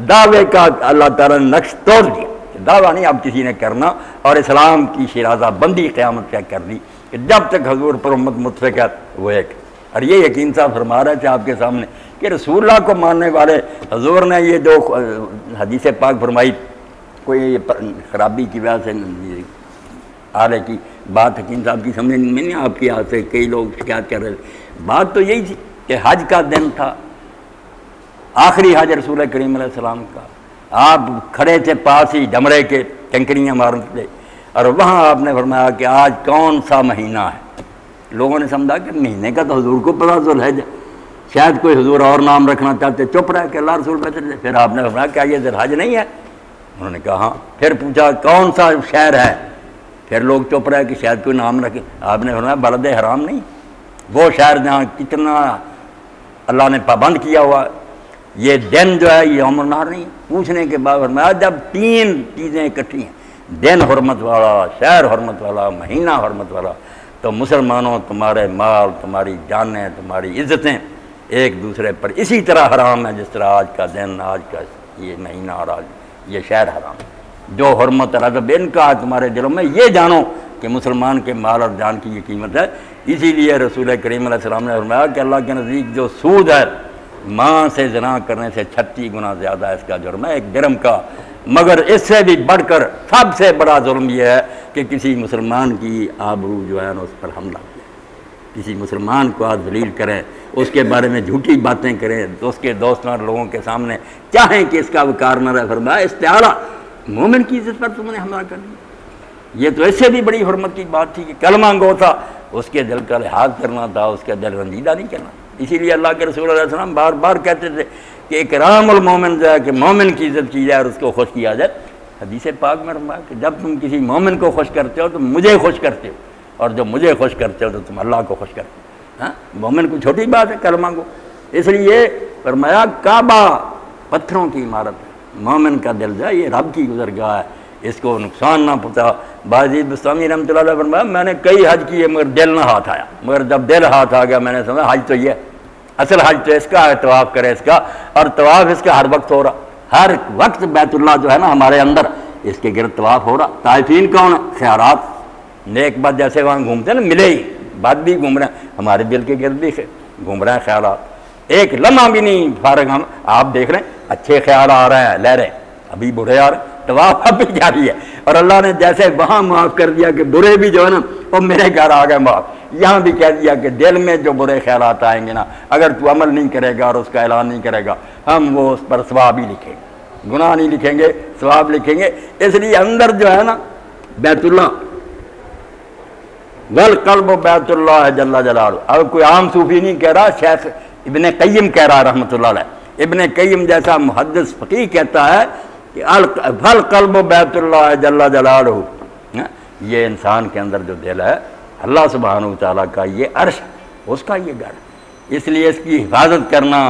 دعوے کا اللہ تعالیٰ نے نقش توڑ دیا، دعویٰ نہیں اب کسی نے کرنا، اور اسلام کی شیرازہ بندی قیامت کیا کر دی کہ جب تک حضور پر امت متفق ہے وہ ایک۔ اور یہ یقین صاحب فرما رہے تھے آپ کے سامنے کہ رسول اللہ کو ماننے والے حضور نے یہ جو حدیث پاک فرمائی، کوئی خرابی کی وجہ سے آلے کی بات حکیم صاحب کی سمجھ میں نہیں، آپ کی یاد سے کئی لوگ شکایت کر رہے تھے، بات تو یہی تھی کہ حج کا دن تھا، آخری حج رسول کریم علیہ السلام کا، آپ کھڑے تھے پاس ہی ڈمرے کے، ٹنکریاں مارتے تھے، اور وہاں آپ نے فرمایا کہ آج کون سا مہینہ ہے۔ لوگوں نے سمجھا کہ مہینے کا تو حضور کو پتہ ذوالحج ہے، شاید کوئی حضور اور نام رکھنا چاہتے، چپ رہے کہ اللہ رسول بہتر تھے۔ پھر آپ نے فرمایا کیا یہ ذوالحج نہیں ہے؟ انہوں نے کہا ہاں۔ پھر پوچھا کون سا شہر ہے؟ پھر لوگ چپ رہے کہ شاید کوئی نام رکھے۔ آپ نے فرمایا بلد حرام نہیں، وہ شہر جہاں کتنا اللہ نے پابند کیا ہوا، یہ دن جو ہے یہ یوم النحر نہیں۔ پوچھنے کے بعد فرمایا جب تین چیزیں اکٹھی ہیں، دن حرمت والا، شہر حرمت والا، مہینہ حرمت والا، تو مسلمانوں تمہارے مال، تمہاری جانیں، تمہاری عزتیں ایک دوسرے پر اسی طرح حرام ہے جس طرح آج کا دن، آج کا یہ مہینہ اور آج یہ شہر حرام ہے۔ جو حرمت اور ادب ان کا ہے تمہارے دلوں میں، یہ جانو کہ مسلمان کے مال اور جان کی یہ قیمت ہے۔ اسی لیے رسول کریم علیہ السلام نے فرمایا کہ اللہ کے نزدیک جو سود ہے، ماں سے زنا کرنے سے 36 گنا زیادہ ہے اس کا جرم ہے، ایک درم کا۔ مگر اس سے بھی بڑھ کر سب سے بڑا ظلم یہ ہے کہ کسی مسلمان کی آبرو جو ہے نا اس پر حملہ کریں، کسی مسلمان کو آپ ذلیل کریں، اس کے بارے میں جھوٹی باتیں کریں، اس کے دوستوں اور لوگوں کے سامنے چاہیں کہ اس کا وقار نہ رہے۔ فرمایا استعارہ مومن کی عزت پر تم نے حملہ کر دیا۔ یہ تو اس سے بھی بڑی حرمت کی بات تھی کہ کلمہ گو تھا، اس کے دل کا لحاظ کرنا تھا، اس کے دل رنجیدہ نہیں کرنا۔ اسی لیے اللہ کے رسول علیہ السلام بار بار کہتے تھے کہ اکرام المومن جو ہے کہ مومن کی عزت کی جائے اور اس کو خوش کیا جائے۔ حدیث پاک میں فرمایا کہ جب تم کسی مومن کو خوش کرتے ہو تو مجھے خوش کرتے ہو، اور جب مجھے خوش کرتے ہو تو تم اللہ کو خوش کرتے ہو۔ ہاں، مومن کو چھوٹی بات ہے کلمہ کو۔ اس لیے فرمایا کعبہ پتھروں کی عمارت ہے، مومن کا دل جو ہے یہ رب کی گزرگاہ ہے، اس کو نقصان نہ پہنچا۔ باجید بستامی رحمۃ اللہ علیہ فرمایا میں نے کئی حج کیے مگر دل نہ ہاتھ آیا، مگر جب دل ہاتھ آ گیا میں نے سمجھا حج تو یہ ہے، اصل حج تو اس کا ہے، طواف کرے اس کا، اور طواف اس کا ہر وقت ہو رہا، ہر وقت بیت اللہ جو ہے نا ہمارے اندر اس کے گرد طواف ہو رہا۔ طائفین کون ہے؟ خیارات، نیک بد جیسے وہاں گھومتے ہیں نا، ملے ہی بد بھی گھوم رہے ہیں، ہمارے دل کے گرد بھی گھوم رہے ہیں خیالات، ایک لمحہ بھی نہیں فارغ ہم۔ آپ دیکھ رہے ہیں اچھے خیال آ رہے ہیں، لے رہے ہیں، ابھی برے آ رہے ہیں، طواف اب بھی جاری ہے، اور اللہ نے جیسے وہاں معاف کر دیا کہ برے بھی جو ہے نا وہ میرے گھر آ گئے معاف، یہاں بھی کہہ دیا کہ دل میں جو برے خیالات آئیں گے نا، اگر تو عمل نہیں کرے گا اور اس کا اعلان نہیں کرے گا، ہم وہ اس پر ثواب ہی لکھیں گے، گناہ نہیں لکھیں گے، ثواب لکھیں گے۔ اس لیے اندر جو ہے نا بیت اللہ، والقلب بیت اللہ جل جلالہ، اب کوئی عام صوفی نہیں کہہ رہا، شیخ ابن قیم کہہ رہا رحمۃ اللہ علیہ، ابن قیم جیسا محدث فقیہ کہتا ہے کہ القلب بیت اللہ جل جلالہ، یہ انسان کے اندر جو دل ہے اللہ سبحانہ وتعالیٰ کا یہ عرش، اس کا یہ گھر، اس لیے اس کی حفاظت کرنا،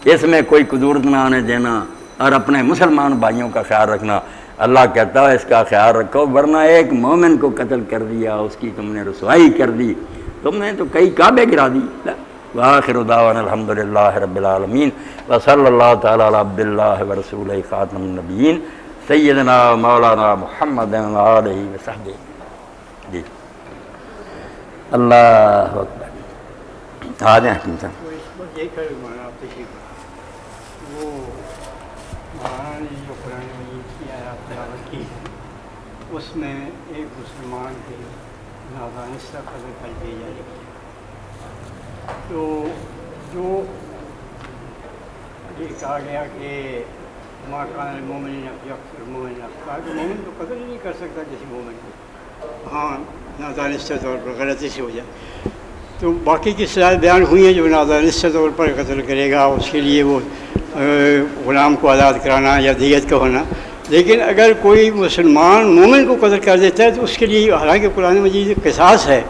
اس میں کوئی قدورت نہ آنے دینا، اور اپنے مسلمان بھائیوں کا خیال رکھنا۔ اللہ کہتا ہے اس کا خیال رکھو، ورنہ ایک مومن کو قتل کر دیا، اس کی تم نے رسوائی کر دی، تم نے تو کئی کعبے گرا دی۔ وآخر دعوانا الحمدللہ رب العالمین، وصلی اللہ تعالی علی عبد اللہ ورسولہ خاتم النبیین سیدنا مولانا محمد وآلہ وصحبہ۔ جی اللہ اکبر، آ جائیں حکیم صاحب۔ وہ مولانا نے جو قرآن مجید کی آیات تلاوت کی، اس میں ایک مسلمان کے نادانستہ قتل کر دی جائے گی، تو جو یہ کہا گیا کہ ما کان المؤمن یقتل المؤمنا، کہا کہ مومن تو قتل ہی نہیں کر سکتا کسی مومن کو، ہاں نادانستہ طور پر غلطی سے ہو جائے، تو باقی کی صلاحیت بیان ہوئی ہیں جو نادانستہ طور پر قتل کرے گا اس کے لیے وہ غلام کو آزاد کرانا یا دیت کا ہونا۔ لیکن اگر کوئی مسلمان مومن کو قتل کر دیتا ہے تو اس کے لیے حالانکہ قرآن مجید قصاص ہے،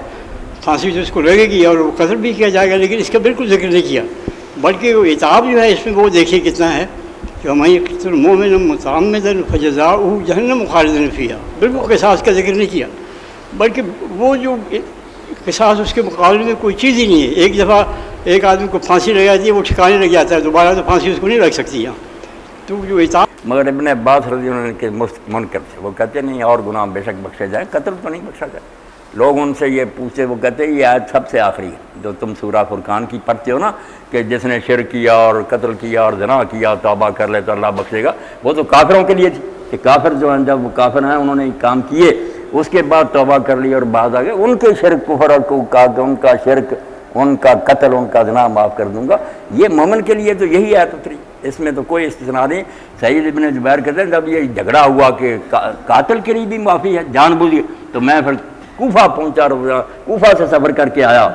پھانسی تو اس کو لگے گی اور وہ قتل بھی کیا جائے گا، لیکن اس کا بالکل ذکر نہیں کیا، بلکہ وہ عتاب جو ہے اس میں وہ دیکھیے کتنا ہے کہ وَمَن يَقْتُلْ مُؤْمِنًا مُتَعَمِّدًا فَجَزَاؤُهُ جَهَنَّمُ خَالِدًا فِيهَا، بالکل قصاص کا ذکر نہیں کیا، بلکہ وہ جو قصاص اس کے مقابلے میں کوئی چیز ہی نہیں ہے۔ ایک دفعہ ایک آدمی کو پھانسی لگا دی، وہ ٹھکانے لگ جاتا ہے، دوبارہ تو پھانسی اس کو نہیں لگ سکتی یہاں، تو جو اطاعت مگر ابن عباس رضی اللہ عنہ کے منکر تھے، وہ کہتے نہیں اور گناہ بے شک بخشے جائیں، قتل تو نہیں بخشا جائے۔ لوگ ان سے یہ پوچھتے، وہ کہتے یہ آیت سب سے آخری ہے جو تم سورہ فرقان کی پڑھتے ہو نا، کہ جس نے شرک کیا اور قتل کیا اور زنا کیا توبہ کر لے تو اللہ بخشے گا، وہ تو کافروں کے لیے تھی کہ کافر جو ہیں جب وہ کافر ہیں انہوں نے کام کیے اس کے بعد توبہ کر لی اور بعد آگے ان کے شرک کفر اور کو کہا کہ ان کا شرک، ان کا قتل، ان کا زنا معاف کر دوں گا۔ یہ مومن کے لیے تو یہی آیت اتری، اس میں تو کوئی استثناء نہیں۔ سعید ابن جبیر کہتے ہیں جب یہ جھگڑا ہوا کہ قاتل کے لیے بھی معافی ہے جان بوجھ تو میں پھر کوفہ پہنچا، کوفہ سے سفر کر کے آیا،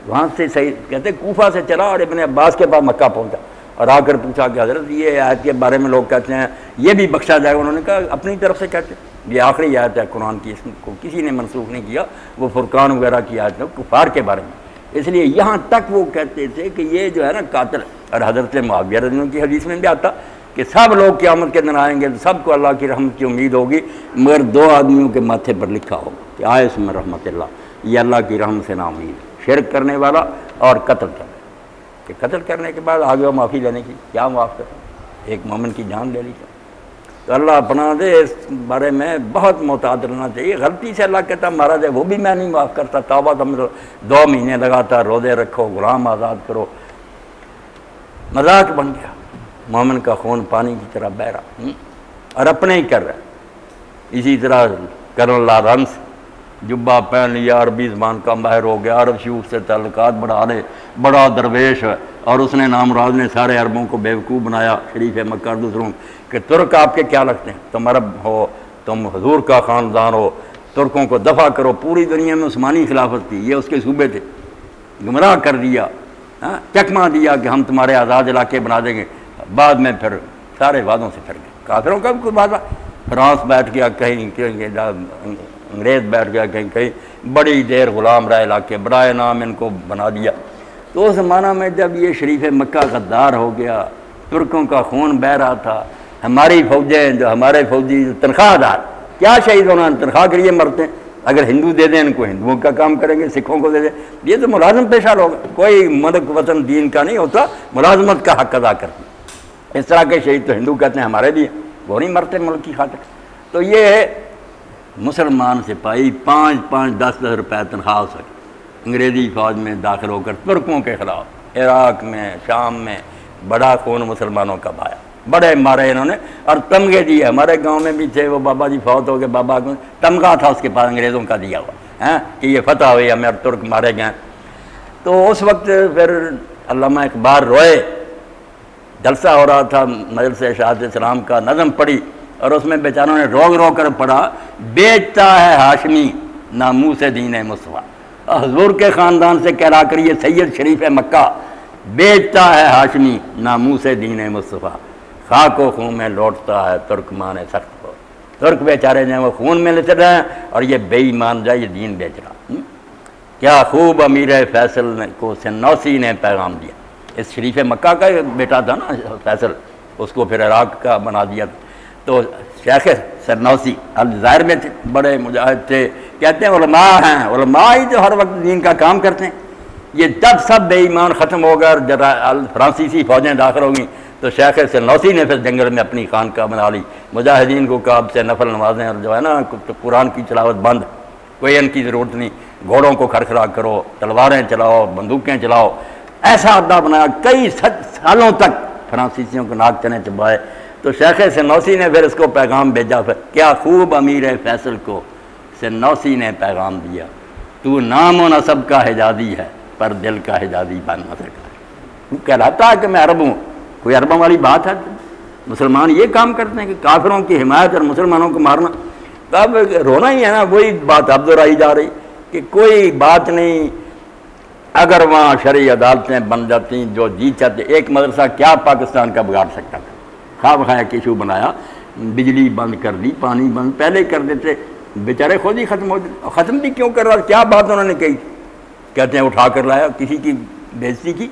وہاں سے سعید کہتے کوفہ سے چلا اور ابن عباس کے پاس مکہ پہنچا اور آ کر پوچھا کہ حضرت یہ آیت کے بارے میں لوگ کہتے ہیں یہ بھی بخشا جائے گا، انہوں نے کہا اپنی طرف سے کہتے ہیں یہ آخری آیت ہے قرآن کی، اس کو کسی نے منسوخ نہیں کیا، وہ فرقان وغیرہ کی آیت ہے کفار کے بارے میں، اس لیے یہاں تک وہ کہتے تھے کہ یہ جو ہے نا قاتل، اور حضرت معاویہ رضی اللہ عنہ کی حدیث میں بھی آتا کہ سب لوگ قیامت کے دن آئیں گے تو سب کو اللہ کی رحمت کی امید ہوگی مگر دو آدمیوں کے ماتھے پر لکھا ہوگا کہ آئے اس میں رحمت اللہ، یہ اللہ کی رحمت سے نا امید، شرک کرنے والا اور قتل کرنے، کہ قتل کرنے کے بعد آگے معافی لینے کی کیا معاف کریں، ایک مومن کی جان لے لی جائے۔ تو اللہ اپنا دے، اس بارے میں بہت محتاط رہنا چاہیے۔ غلطی سے اللہ کہتا مارا جائے وہ بھی میں نہیں معاف کرتا، توبہ تم 2 مہینے لگاتا، روزے رکھو، غلام آزاد کرو، مذاق بن گیا، مومن کا خون پانی کی طرح بہہ رہا اور اپنے ہی کر رہا ہے۔ اسی طرح کرن لارنس جبہ پہن لیا، عربی زبان کا ماہر ہو گیا، عرب شیوخ سے تعلقات بڑھا لے، بڑا درویش ہے، اور اس نے نامراض نے سارے عربوں کو بیوقوف بنایا، شریف مکہ اور دوسروں کہ ترک آپ کے کیا لگتے ہیں، تم عرب ہو، تم حضور کا خاندان ہو، ترکوں کو دفع کرو۔ پوری دنیا میں عثمانی خلافت تھی، یہ اس کے صوبے تھے، گمراہ کر دیا، چکمہ دیا کہ ہم تمہارے آزاد علاقے بنا دیں گے، بعد میں پھر سارے وعدوں سے پھر گئے۔ کافروں کا بھی کوئی وعدہ، فرانس بیٹھ گیا کہیں، انگریز بیٹھ گیا کہیں، بڑی دیر غلام رہے علاقے، برائے نام ان کو بنا دیا۔ تو اس زمانہ میں جب یہ شریف مکہ غدار ہو گیا، ترکوں کا خون بہہ رہا تھا، ہماری فوجیں جو ہمارے فوجی تنخواہ دار کیا شہید ہونا، تنخواہ کے لیے مرتے ہیں، اگر ہندو دے دیں ان کو ہندوؤں کا کام کریں گے، سکھوں کو دے دیں، یہ تو ملازم پیشہ لوگ، کوئی ملک وطن دین کا نہیں ہوتا، ملازمت کا حق ادا کرتے۔ اس طرح کے شہید تو ہندو کہتے ہیں ہمارے بھی ہیں، وہ نہیں مرتے ملک کی خاطر۔ تو یہ مسلمان سپاہی 5-10 روپے تنخواہ ہو سکے، انگریزی فوج میں داخل ہو کر ترکوں کے خلاف عراق میں، شام میں بڑا خون مسلمانوں کا بہایا، بڑے مارے انہوں نے، اور تمغے دیے۔ ہمارے گاؤں میں بھی تھے، وہ بابا جی فوت ہو گئے، بابا کو تمغہ تھا اس کے پاس انگریزوں کا دیا ہوا کہ یہ فتح ہوئی، ہمیں اور ترک مارے گئے۔ تو اس وقت پھر علامہ اقبال روئے، جلسہ ہو رہا تھا مجلس ارشاد اسلام کا، نظم پڑھی اور اس میں بیچاروں نے رو کر پڑھا، بیچتا ہے ہاشمی ناموس دین مصطفیٰ، حضور کے خاندان سے کہلا کر یہ سید شریف مکہ، بیچتا ہے ہاشمی ناموس دین مصطفیٰ، خاک و خون میں لوٹتا ہے ترکمان سخت کو۔ ترک بیچارے جو ہیں وہ خون میں لیتے رہے ہیں اور یہ بے ایمان جائے یہ دین بیچ رہا۔ کیا خوب امیر فیصل کو سنوسی نے پیغام دیا، اس شریف مکہ کا بیٹا تھا نا فیصل، اس کو پھر عراق کا بنا دیا۔ تو شیخ سرنوسی الجزائر میں تھے، بڑے مجاہد تھے، کہتے ہیں علماء ہیں، علماء ہی جو ہر وقت دین کا کام کرتے ہیں۔ یہ جب سب بے ایمان ختم ہو گئے اور فرانسیسی فوجیں داخل ہو گئیں تو شیخ سرنوسی نے پھر جنگل میں اپنی خانقاہ بنا لی، مجاہدین کو کعب سے نفل نمازیں اور جو ہے نا قرآن کی تلاوت بند، کوئی ان کی ضرورت نہیں، گھوڑوں کو کھڑکھڑا کرو، تلواریں چلاؤ، بندوقیں چلاؤ، ایسا اڈا بنایا، کئی سالوں تک فرانسیسیوں کو ناک چنے چبائے۔ تو شیخ سنوسی نے پھر اس کو پیغام بھیجا، پھر کیا خوب امیر فیصل کو سنوسی نے پیغام دیا، تو نام و نسب کا حجازی ہے پر دل کا حجازی بن نہ سکا۔ وہ کہلاتا ہے کہ میں عرب ہوں، کوئی عربوں والی بات ہے؟ مسلمان یہ کام کرتے ہیں کہ کافروں کی حمایت اور مسلمانوں کو مارنا، تو اب رونا ہی ہے نا، وہی بات اب دہرائی جا رہی کہ کوئی بات نہیں، اگر وہاں شرعی عدالتیں بن جاتی جو جی چاہتے، ایک مدرسہ کیا پاکستان کا بگاڑ سکتا تھا؟ خواب خواہ کیشو بنایا، بجلی بند کر دی، پانی بند پہلے کر دیتے، بیچارے خود ہی ختم ہو جاتے۔ ختم بھی کیوں کر رہا؟ کیا بات انہوں نے کہی؟ کہتے ہیں اٹھا کر لایا، کسی کی بےزتی کی،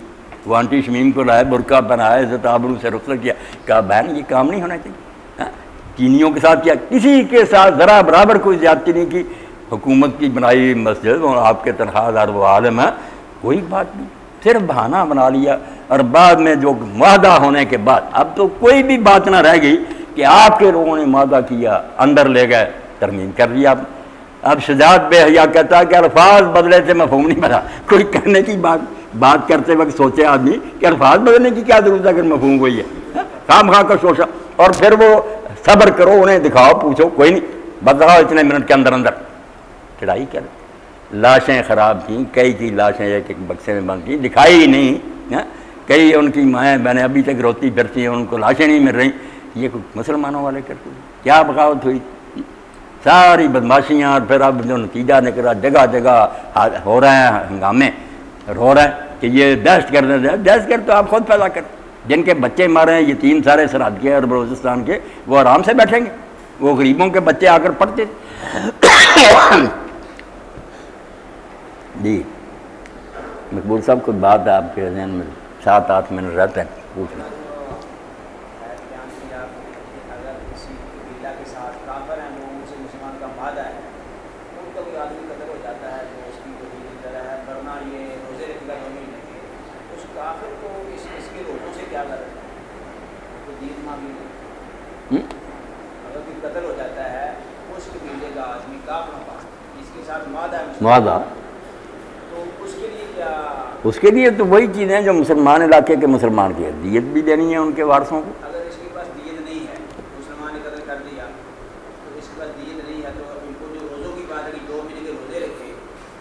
وہ آنٹی شمیم کو لایا، برقع پہنایا، عزت آبرو سے رخصت کیا، کہا بہن یہ کام نہیں ہونا چاہیے۔ چینیوں کے ساتھ کیا، کسی کے ساتھ ذرا برابر کوئی زیادتی نہیں کی۔ حکومت کی بنائی مسجد اور آپ کے تنخواہ دار وہ عالم ہیں، کوئی بات نہیں، صرف بہانہ بنا لیا، اور بعد میں جو معاہدہ ہونے کے بعد اب تو کوئی بھی بات نہ رہ گئی کہ آپ کے لوگوں نے معاہدہ کیا، اندر لے گئے، ترمیم کر لیا۔ اب شجاعت بے حیا کہتا ہے کہ الفاظ بدلے سے مفہوم نہیں بنا۔ کوئی کرنے کی بات کرتے وقت سوچے آدمی کہ الفاظ بدلنے کی کیا ضرورت ہے اگر مفہوم وہی ہے، خام خواہ کا شوشہ۔ اور پھر وہ صبر کرو، انہیں دکھاؤ، پوچھو، کوئی نہیں بتاؤ، اتنے منٹ کے اندر چڑھائی کر، لاشیں خراب کی، کئی کی لاشیں ایک ایک بکسے میں بند کی، دکھائی ہی نہیں، کئی ان کی مائیں بہنیں ابھی تک روتی پھرتی ہیں، ان کو لاشیں نہیں مل رہی۔ یہ کوئی مسلمانوں والے کرتے ہیں؟ کیا بغاوت ہوئی، ساری بدماشیاں، اور پھر اب جو نتیجہ نکلا جگہ جگہ ہو رہے ہیں ہنگامے، رو رہے ہیں کہ یہ دہشت گرد، دہشت گرد تو آپ خود پیدا کر، جن کے بچے مارے ہیں یتیم سارے سرحد کے اور بلوچستان کے، وہ آرام سے بیٹھیں گے، وہ غریبوں کے بچے آ کر پڑھتے جی مقبول صاحب کوئی بات ہے آپ کے ذہن میں؟ 7-8 منٹ رہتے ہیں، پوچھنا۔ معاہدہ اس کے لیے تو وہی چیزیں جو مسلمان علاقے کے مسلمان کی ہے، دیت بھی دینی ہے ان کے وارثوں کو۔ اگر اس کے پاس دیت نہیں ہے، مسلمان نے قتل کر دیا تو اس کے پاس دیت نہیں ہے، تو ان کو جو روزوں کی بات ہے کہ 2 مہینے کے روزے رکھے،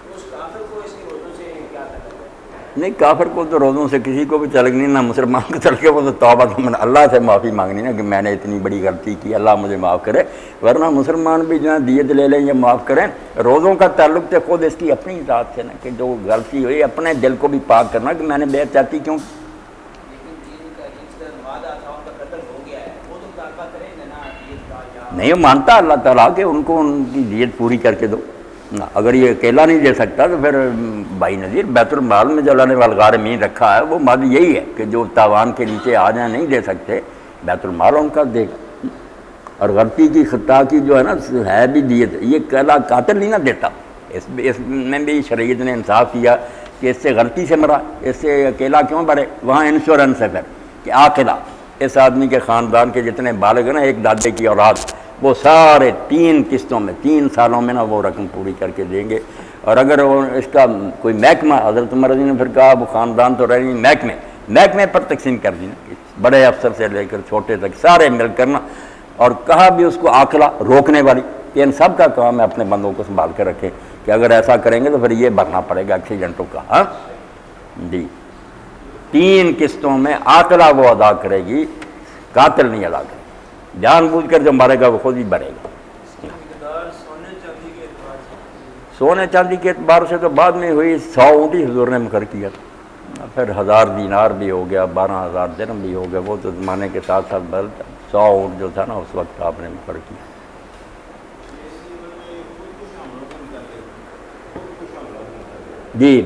تو اس کافر کو اس کے روزوں سے کیا تعلق ہے؟ نہیں، کافر کو تو روزوں سے کسی کو بھی تعلق نہیں، نہ مسلمان کو تعلق ہے، وہ تو توبہ اللہ سے معافی مانگنی نا کہ میں نے اتنی بڑی غلطی کی، اللہ مجھے معاف کرے، ورنہ مسلمان بھی جو ہے دیت لے لیں یا معاف کریں۔ روزوں کا تعلق تو خود اس کی اپنی ذات سے نا، کہ جو غلطی ہوئی اپنے دل کو بھی پاک کرنا کہ میں نے بے چاہتی کیوں۔ نہیں، وہ مانتا اللہ تعالیٰ کہ ان کو ان کی دیت پوری کر کے دو، اگر یہ اکیلا نہیں دے سکتا تو پھر بھائی نذیر بیت المال میں جو اللہ نے والغارمین رکھا ہے وہ مد یہی ہے کہ جو تاوان کے نیچے آ جائیں نہیں دے سکتے، بیت المال ان کا دے گا۔ اور غلطی کی خطا کی جو ہے نا ہے بھی دیت، یہ اکیلا قاتل نہیں نہ دیتا، اس میں بھی شریعت نے انصاف کیا کہ اس سے غلطی سے مرا، اس سے اکیلا کیوں مرے، وہاں انشورنس ہے پھر کہ عاقلہ اس آدمی کے خاندان کے جتنے بالغ ہیں نا، ایک دادے کی اولاد، وہ سارے 3 قسطوں میں 3 سالوں میں نا وہ رقم پوری کر کے دیں گے۔ اور اگر اس کا کوئی محکمہ، حضرت عمر رضی نے پھر کہا وہ خاندان تو رہی محکمے پر تقسیم کر دینا، بڑے افسر سے لے کر چھوٹے تک سارے مل کرنا، اور کہا بھی اس کو عاقلہ روکنے والی کہ ان سب کا کام ہے اپنے بندوں کو سنبھال کے رکھے، کہ اگر ایسا کریں گے تو پھر یہ بھرنا پڑے گا ایکسیڈنٹوں کا۔ ہاں جی، 3 قسطوں میں عاقلہ وہ ادا کرے گی، قاتل نہیں ادا کرے گی، جان بوجھ کر جو مارے گا وہ خود ہی بھرے گا۔ سونے چاندی کے اعتبار سے تو بعد میں ہوئی 100 اونٹی حضور نے مقرر کیا تھا، پھر 1000 دینار بھی ہو گیا، 12000 درہم بھی ہو گیا، وہ تو زمانے کے ساتھ ساتھ بدلتا۔ 100 اونٹ جو تھا نا اس وقت آپ نے مقرر کیا۔ جی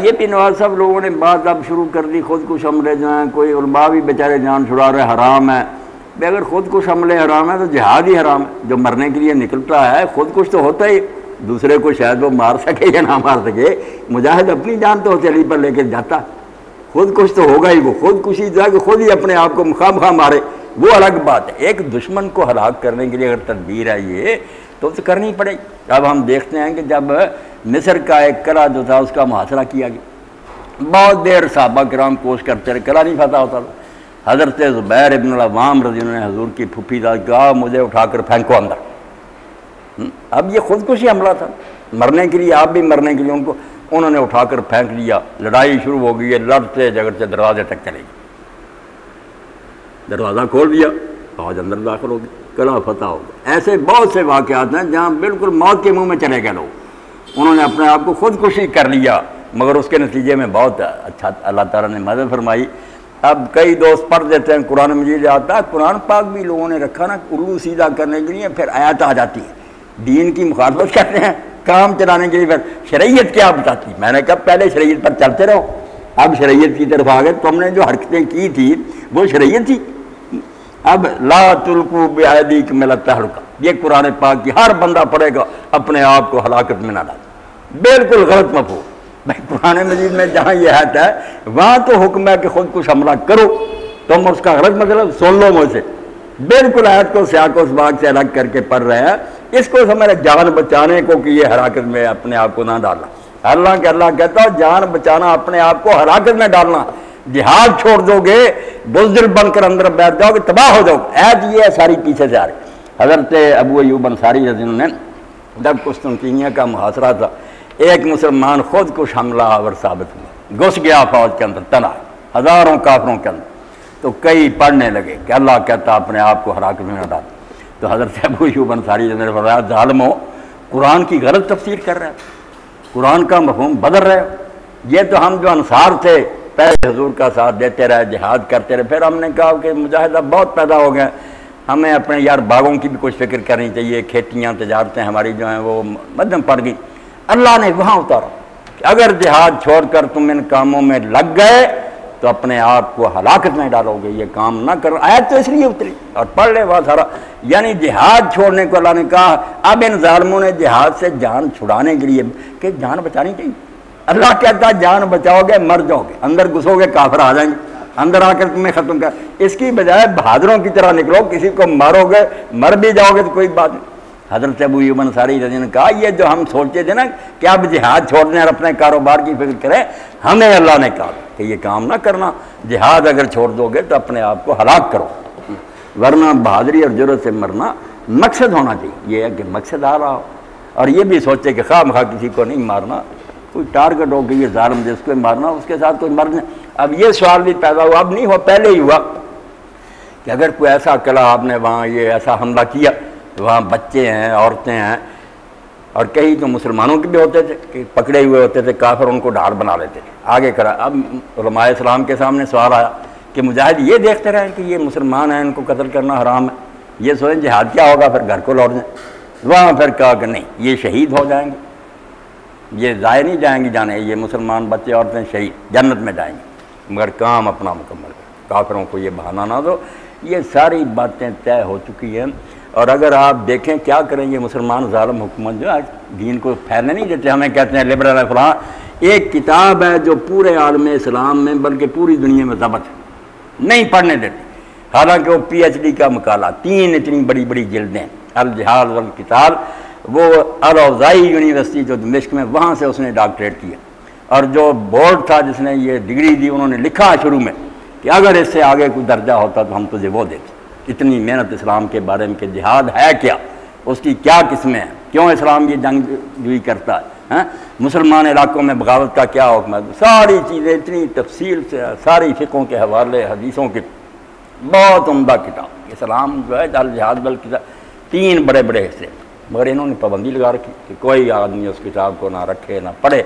یہ بھی نواز صاحب لوگوں نے بات اب شروع کر دی، خود کش حملے جو ہیں، کوئی علماء بھی بیچارے جان چھڑا رہے حرام ہے۔ بھائی اگر خود کش حملے حرام ہے تو جہاد ہی حرام ہے، جو مرنے کے لیے نکلتا ہے خود کش تو ہوتا ہی، دوسرے کو شاید وہ مار سکے یا نہ مار سکے، مجاہد اپنی جان تو ہتھیلی پر لے کے جاتا، خود کش تو ہوگا ہی، وہ خود کشی جا کہ خود ہی اپنے آپ کو مخواہ مارے، وہ الگ بات ہے۔ ایک دشمن کو ہلاک کرنے کے لیے اگر تدبیر ہے یہ تو کرنی پڑے گی۔ اب ہم دیکھتے ہیں کہ جب مصر کا ایک قلعہ جو تھا اس کا محاصرہ کیا گیا، بہت دیر صحابہ کرام کوشش کرتے رہے، قلعہ نہیں فتح ہوتا تھا۔ حضرت زبیر ابن العوام رضی اللہ عنہ نے حضور کی پھوپھی دا کہا مجھے اٹھا کر پھینکو اندر۔ اب یہ خودکشی حملہ تھا، مرنے کے لیے، آپ بھی مرنے کے لیے، انہوں نے اٹھا کر پھینک لیا، لڑائی شروع ہو گئی ہے، لڑتے جھگڑتے دروازے تک چلے گئے، دروازہ کھول دیا، فوج اندر داخل ہو گئی، قلعہ فتح ہو گیا۔ ایسے بہت سے واقعات ہیں جہاں بالکل موت کے منہ میں چلے گئے لوگ، انہوں نے اپنے آپ کو خودکشی کر لیا، مگر اس کے نتیجے میں بہت اچھا اللہ تعالیٰ نے مدد فرمائی۔ اب کئی دوست پڑھ دیتے ہیں قرآن مجید آتا ہے، قرآن پاک بھی لوگوں نے رکھا نا اردو سیدھا کرنے کے لیے، پھر آیات آ جاتی ہے، دین کی مخالفت کرتے ہیں کام چلانے کے لیے، پھر شریعت کیا بتاتی؟ میں نے کہا پہلے شریعت پر چلتے رہو، اب شریعت کی طرف آ گئے، تم نے جو حرکتیں کی تھی وہ شریعت تھی۔ اب لا تلقوا بأیدیکم الی التہلکہ، یہ قرآن پاک کی ہر بندہ پڑھے گا اپنے آپ کو ہلاکت میں نہ ڈال، بالکل غلط مفہوم، بھائی قرآن مجید میں جہاں یہ آیت ہے وہاں تو حکم ہے کہ خود کچھ حملہ کرو، تم اس کا غلط مطلب سن لو مجھ سے، بالکل آیت کو سیاق و سباق سے الگ کر کے پڑھ رہے ہیں، اس کو سمجھے جان بچانے کو کہ یہ ہلاکت میں اپنے آپ کو نہ ڈالنا۔ اللہ کہتا ہے جان بچانا اپنے آپ کو ہلاکت میں ڈالنا، جہاد چھوڑ دو گے بزدل بن کر اندر بیٹھ جاؤ گے تباہ ہو جاؤ گے۔ آیت یہ ہے ساری پیچھے سے آ رہی۔ حضرت ابو ایوب انصاری رضی اللہ عنہ نے جب قسطنطنیہ کا محاصرہ تھا، ایک مسلمان خود کش حملہ آور ثابت ہوا، گھس گیا فوج کے اندر، تنا ہزاروں کافروں کے اندر، تو کئی پڑھنے لگے کہ اللہ کہتا اپنے آپ کو ہلاکت میں نہ ڈال۔ تو حضرت ابو ایوب انصاری رضی اللہ عنہ نے فرمایا ظالمو، قرآن کی غلط تفسیر کر رہے ہیں، قرآن کا مفہوم بدل رہے ہو۔ یہ تو ہم جو انصار تھے پہلے حضور کا ساتھ دیتے رہے، جہاد کرتے رہے، پھر ہم نے کہا کہ مجاہدہ بہت پیدا ہو گئے، ہمیں اپنے یار باغوں کی بھی کچھ فکر کرنی چاہیے، کھیتیاں تجارتیں ہماری جو ہیں وہ مدھم پڑ گئی۔ اللہ نے وہاں اتارا کہ اگر جہاد چھوڑ کر تم ان کاموں میں لگ گئے تو اپنے آپ کو ہلاکت میں ڈالو گے، یہ کام نہ کرو۔ آیت تو اس لیے اتری اور پڑھ لے وہاں سارا، یعنی جہاد چھوڑنے کو اللہ نے کہا۔ اب ان ظالموں نے جہاد سے جان چھڑانے کے لیے کہ جان بچانی چاہیے، اللہ کہتا جان بچاؤ گے مر جاؤ گے، اندر گھسو گے کافر آ جائیں گے، اندر آ کر تمہیں ختم کر، اس کی بجائے بہادروں کی طرح نکلو، کسی کو مارو گے مر بھی جاؤ گے تو کوئی بات نہیں۔ حضرت ابو ایوب انصاری رضی اللہ عنہ نے کہا یہ جو ہم سوچے تھے نا کہ اب جہاد چھوڑنے اور اپنے کاروبار کی فکر کریں، ہمیں اللہ نے کہا کہ یہ کام نہ کرنا، جہاد اگر چھوڑ دو گے تو اپنے آپ کو ہلاک کرو، ورنہ بہادری اور جرأت سے مرنا مقصد ہونا چاہیے۔ یہ ہے کہ مقصد آ رہا ہو اور یہ بھی سوچے کہ خواہ مخواہ کسی کو نہیں مارنا، کوئی ٹارگٹ ہو کہ یہ ظالم جس کو مارنا اس کے ساتھ کوئی مرنا۔ اب یہ سوال بھی پیدا ہوا، اب نہیں ہوا، پہلے ہی ہوا کہ اگر کوئی ایسا کلا آپ نے وہاں یہ ایسا حملہ کیا، وہاں بچے ہیں، عورتیں ہیں، اور کئی تو مسلمانوں کے بھی ہوتے تھے کہ پکڑے ہوئے ہوتے تھے کافر، ان کو ڈھال بنا لیتے تھے آگے کرا۔ اب علماء اسلام کے سامنے سوال آیا کہ مجاہد یہ دیکھتے رہیں کہ یہ مسلمان ہیں، ان کو قتل کرنا حرام ہے، یہ سوچیں جہاد کیا ہوگا، پھر گھر کو لوٹ جائیں۔ وہاں پھر کہا کہ نہیں، یہ شہید ہو جائیں گے، یہ ضائع نہیں جائیں گی جانے، یہ مسلمان بچے عورتیں شہید جنت میں جائیں گے، مگر کام اپنا مکمل کریں، کافروں کو یہ بہانہ نہ دو۔ یہ ساری باتیں طے ہو چکی ہیں، اور اگر آپ دیکھیں کیا کریں یہ مسلمان ظالم حکومت جو آج دین کو پھیلنے نہیں دیتے، ہمیں کہتے ہیں لبرل ہے فلاں۔ ایک کتاب ہے جو پورے عالم اسلام میں بلکہ پوری دنیا میں ضبط ہے، نہیں پڑھنے دیتے، حالانکہ وہ پی ایچ ڈی کا مقالہ، 3 اتنی بڑی بڑی جلدیں، الجہاد والقتال، وہ الاوزاعی یونیورسٹی جو دمشق میں، وہاں سے اس نے ڈاکٹریٹ کیا، اور جو بورڈ تھا جس نے یہ ڈگری دی انہوں نے لکھا شروع میں کہ اگر اس سے آگے کوئی درجہ ہوتا تو ہم تجھے وہ دیتے۔ اتنی محنت اسلام کے بارے میں کہ جہاد ہے کیا، اس کی کیا قسمیں ہیں، کیوں اسلام یہ جنگ جوئی کرتا ہے، مسلمان علاقوں میں بغاوت کا کیا حکم ہے، ساری چیزیں اتنی تفصیل سے، ساری فقہوں کے حوالے، حدیثوں کے، بہت عمدہ کتاب اسلام جو ہے الجہاد والقتال، 3 بڑے بڑے حصے، مگر انہوں نے پابندی لگا رکھی کہ کوئی آدمی اس کتاب کو نہ رکھے نہ پڑھے۔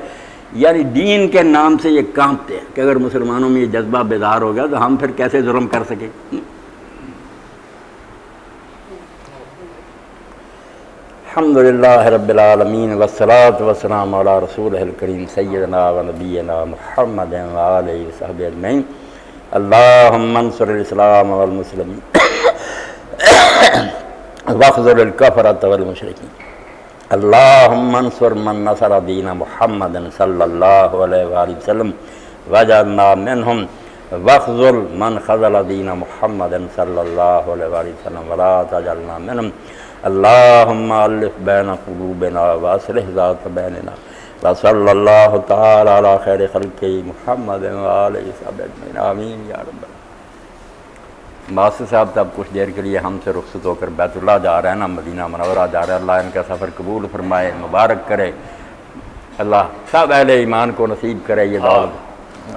یعنی دین کے نام سے یہ کانپتے ہیں کہ اگر مسلمانوں میں یہ جذبہ بیدار ہو گیا تو ہم پھر کیسے ظلم کر سکیں۔ الحمدللہ رب العالمین والصلاة والسلام علی رسولہ الکریم سیدنا و نبینا محمد و آلہ وصحبہ اجمعین۔ اللہم انصر الاسلام والمسلمین واخذل الکفرۃ والمشرکین۔ اللہم انصر من نصر دین محمد صلی اللہ علیہ وآلہ وسلم واجعلنا منہم، واخذل من خذل دین محمد صلی اللہ علیہ وآلہ وسلم ولا تجعلنا منہم۔ اللہم الف بین قلوبنا واصلح ذات بیننا، وصلی اللہ تعالی علی خیر خلقہ محمد وآلہ وصحبہ اجمعین، آمین یا رب العالمین۔ ماسٹر صاحب تب کچھ دیر کے لیے ہم سے رخصت ہو کر بیت اللہ جا رہے ہیں نا، مدینہ منورہ جا رہے ہیں، اللہ ان کا سفر قبول فرمائے، مبارک کرے، اللہ سب اہل ایمان کو نصیب کرے یہ دعوت۔